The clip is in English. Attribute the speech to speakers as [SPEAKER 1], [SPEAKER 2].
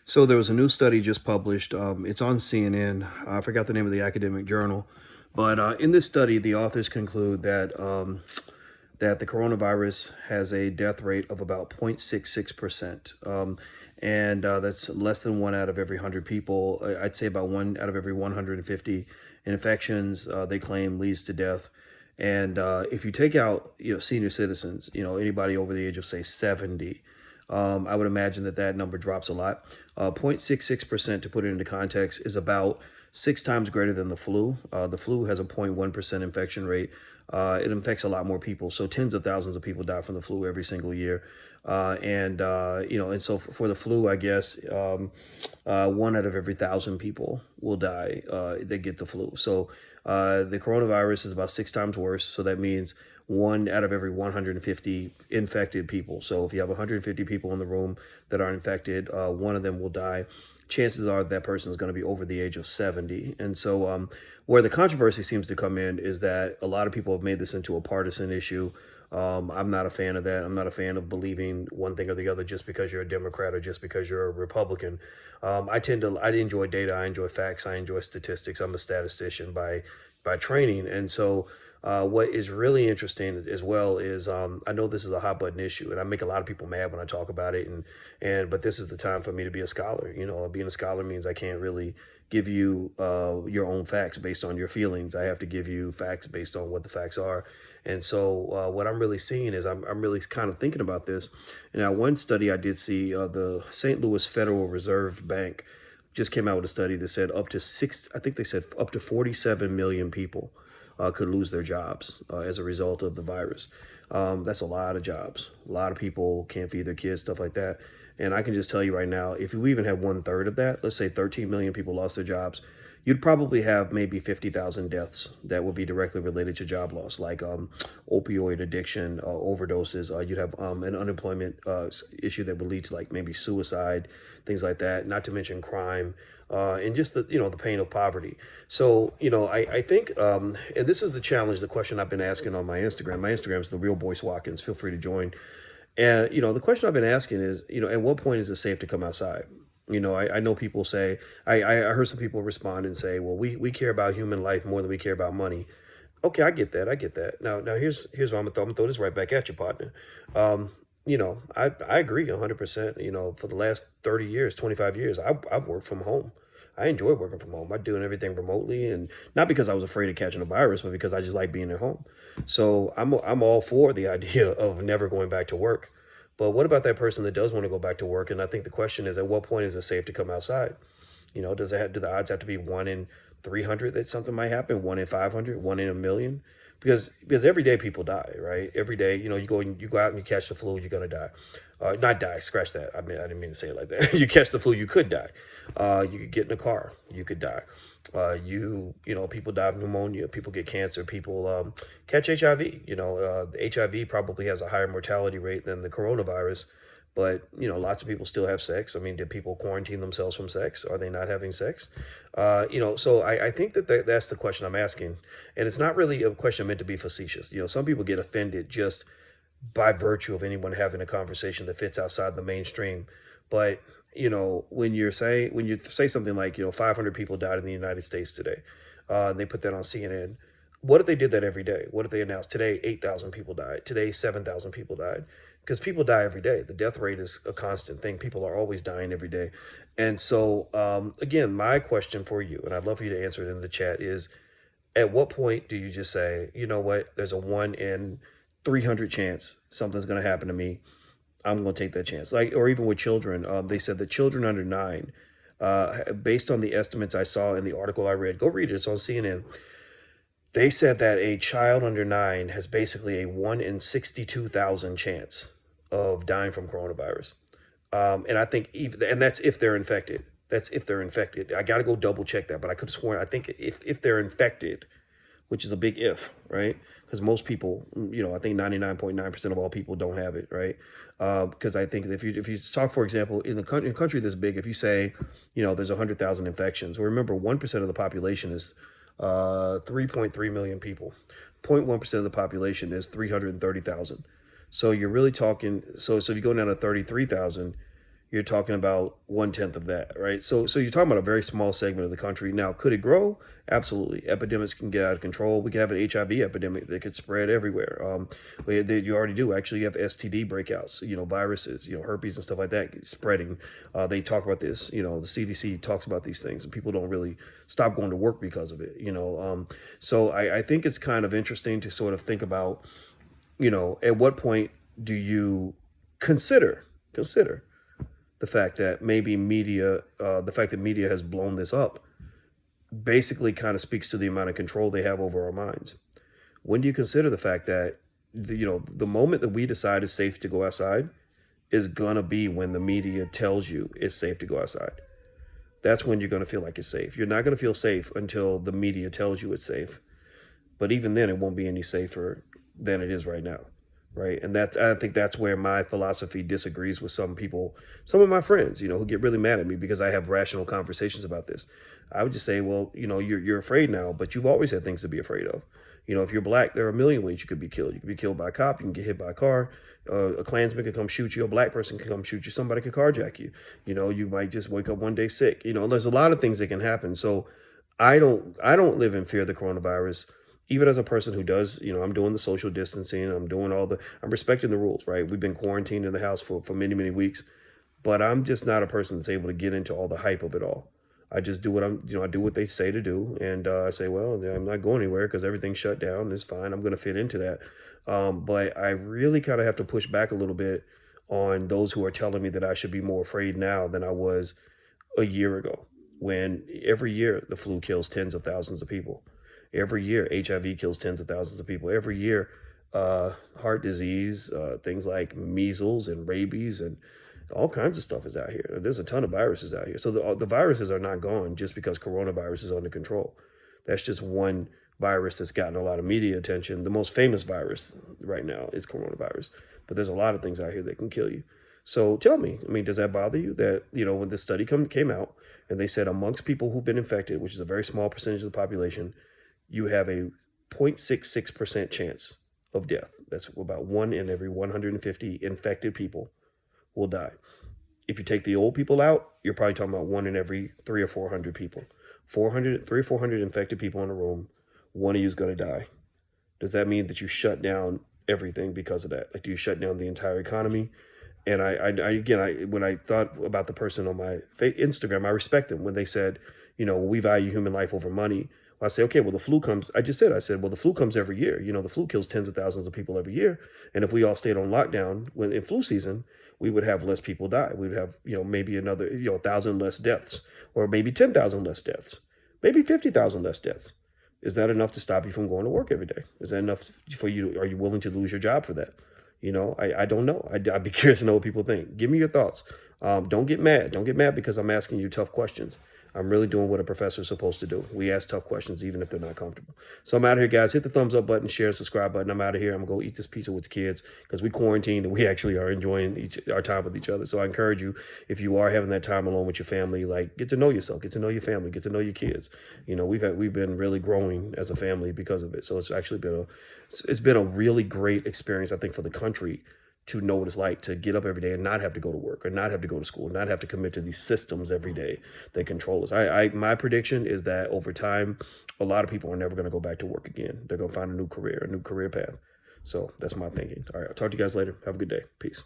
[SPEAKER 1] So there was a new study just published. It's on CNN. I forgot the name of the academic journal, but in this study, the authors conclude that the coronavirus has a death rate of about 0.66%, and that's less than one out of every 100 people. I'd say about one out of every 150 infections they claim leads to death. And if you take out senior citizens, anybody over the age of say 70. I would imagine that number drops a lot. 0.66%, to put it into context, is about 6 times greater than the flu. The flu has a 0.1% infection rate. It infects a lot more people. So tens of thousands of people die from the flu every single year. And so for the flu, I guess one out of every 1,000 people will die that get the flu. So the coronavirus is about 6 times worse. So that means one out of every 150 infected people. So if you have 150 people in the room that are infected, one of them will die. Chances are that person is going to be over the age of 70. And so where the controversy seems to come in is that a lot of people have made this into a partisan issue. I'm not a fan of that. I'm not a fan of believing one thing or the other just because you're a Democrat or just because you're a Republican. I enjoy data. I enjoy facts. I enjoy statistics. I'm a statistician by training. And so what is really interesting as well is I know this is a hot button issue, and I make a lot of people mad when I talk about it. But this is the time for me to be a scholar. Being a scholar means I can't really give you your own facts based on your feelings. I have to give you facts based on what the facts are. And so what I'm really seeing is I'm really kind of thinking about this. Now, one study I did see, the St. Louis Federal Reserve Bank just came out with a study that said I think they said up to 47 million people could lose their jobs as a result of the virus. That's a lot of jobs. A lot of people can't feed their kids, stuff like that. And I can just tell you right now, if we even had 1/3 of that, let's say 13 million people lost their jobs, you'd probably have maybe 50,000 deaths that would be directly related to job loss, like opioid addiction, overdoses. You'd have an unemployment issue that would lead to like maybe suicide, things like that, not to mention crime. And just the pain of poverty. So I think and this is the challenge, the question I've been asking on my Instagram. My Instagram is the Real Boyce Watkins. Feel free to join. And the question I've been asking is, at what point is it safe to come outside? I know people say, I heard some people respond and say, well, we care about human life more than we care about money. Okay, I get that. I get that. Now here's what I'm gonna throw this right back at you, partner. I agree 100%. For the last 30 years, 25 years, I've worked from home. I enjoy working from home. I'm doing everything remotely, and not because I was afraid of catching a virus, but because I just like being at home. So I'm all for the idea of never going back to work. But what about that person that does want to go back to work? And I think the question is, at what point is it safe to come outside? Do the odds have to be 1 in 300 that something might happen? 1 in 500? 1 in 1 million? Because every day people die, right? Every day, you go out and you catch the flu, you're gonna die. Not die, scratch that. I mean, I didn't mean to say it like that. You catch the flu, you could die. You could get in a car, you could die. People die of pneumonia, people get cancer, people catch HIV. The HIV probably has a higher mortality rate than the coronavirus. But lots of people still have sex. I mean, did people quarantine themselves from sex? Are they not having sex? So I think that's the question I'm asking, and it's not really a question meant to be facetious. Some people get offended just by virtue of anyone having a conversation that fits outside the mainstream. But when you say something like 500 people died in the United States today, and they put that on CNN. What if they did that every day? What if they announced today 8,000 people died? Today 7,000 people died? Because people die every day. The death rate is a constant thing. People are always dying every day. And so, again, my question for you, and I'd love for you to answer it in the chat, is at what point do you just say, you know what, there's a 1 in 300 chance something's going to happen to me. I'm going to take that chance. Or even with children, they said that children under 9, based on the estimates I saw in the article I read, go read it, it's on CNN. They said that a child under 9 has basically a 1 in 62,000 chance of dying from coronavirus. And I think and that's if they're infected. That's if they're infected. I got to go double check that, but I could have sworn, I think if they're infected, which is a big if, right? Because most people, I think 99.9% of all people don't have it, right? Because I think if you talk, for example, in a country this big, if you say, there's 100,000 infections, well, remember 1% of the population is 3.3 million people. 0.1% of the population is 330,000. So you're really talking. So if you go down to 33,000, you're talking about 1/10 of that, right? So you're talking about a very small segment of the country. Now, could it grow? Absolutely. Epidemics can get out of control. We can have an HIV epidemic that could spread everywhere. You already do. Actually, you have STD breakouts, viruses, herpes and stuff like that spreading. They talk about this, the CDC talks about these things, and people don't really stop going to work because of it. So I think it's kind of interesting to sort of think about, at what point do you consider the fact that maybe the fact that media has blown this up basically kind of speaks to the amount of control they have over our minds. When do you consider the fact that, the moment that we decide it's safe to go outside is going to be when the media tells you it's safe to go outside? That's when you're going to feel like it's safe. You're not going to feel safe until the media tells you it's safe. But even then, it won't be any safer than it is right now. Right. And I think that's where my philosophy disagrees with some people, some of my friends, who get really mad at me because I have rational conversations about this. I would just say, well, you're afraid now, but you've always had things to be afraid of. If you're black, there are a million ways you could be killed. You could be killed by a cop. You can get hit by a car. A Klansman could come shoot you. A black person could come shoot you. Somebody could carjack you. You might just wake up one day sick. There's a lot of things that can happen. So I don't live in fear of the coronavirus. Even as a person who does, I'm doing the social distancing, I'm respecting the rules, right? We've been quarantined in the house for many, many weeks, but I'm just not a person that's able to get into all the hype of it all. I just do I do what they say to do. And I say, well, I'm not going anywhere because everything's shut down. It's fine. I'm going to fit into that. But I really kind of have to push back a little bit on those who are telling me that I should be more afraid now than I was a year ago, when every year the flu kills tens of thousands of people. Every year, HIV kills tens of thousands of people. Every year, heart disease, things like measles and rabies and all kinds of stuff is out here. There's a ton of viruses out here. So the viruses are not gone just because coronavirus is under control. That's just one virus that's gotten a lot of media attention. The most famous virus right now is coronavirus. But there's a lot of things out here that can kill you. So tell me, does that bother you that, when this study came out and they said amongst people who've been infected, which is a very small percentage of the population, you have a 0.66% chance of death. That's about 1 in every 150 infected people will die. If you take the old people out, you're probably talking about 1 in every 300 or 400 people. 300 or 400 infected people in a room, one of you is going to die. Does that mean that you shut down everything because of that? Like, do you shut down the entire economy? And when I thought about the person on my Instagram, I respect them when they said, we value human life over money. I say, okay, well, the flu comes. I said, well, the flu comes every year. The flu kills tens of thousands of people every year. And if we all stayed on lockdown when in flu season, we would have less people die. We'd have, maybe another, 1,000 less deaths, or maybe 10,000 less deaths, maybe 50,000 less deaths. Is that enough to stop you from going to work every day? Is that enough for you? Are you willing to lose your job for that? I don't know. I'd be curious to know what people think. Give me your thoughts. Don't get mad. Don't get mad because I'm asking you tough questions. I'm really doing what a professor is supposed to do. We ask tough questions, even if they're not comfortable. So I'm out of here, guys. Hit the thumbs up button, share, subscribe button. I'm out of here. I'm going to go eat this pizza with the kids because we quarantined and we actually are enjoying our time with each other. So I encourage you, if you are having that time alone with your family, get to know yourself, get to know your family, get to know your kids. We've been really growing as a family because of it. So it's actually been a really great experience, I think, for the country to know what it's like to get up every day and not have to go to work or not have to go to school, not have to commit to these systems every day that control us. My prediction is that over time, a lot of people are never going to go back to work again. They're going to find a new career path. So that's my thinking. All right, I'll talk to you guys later. Have a good day. Peace.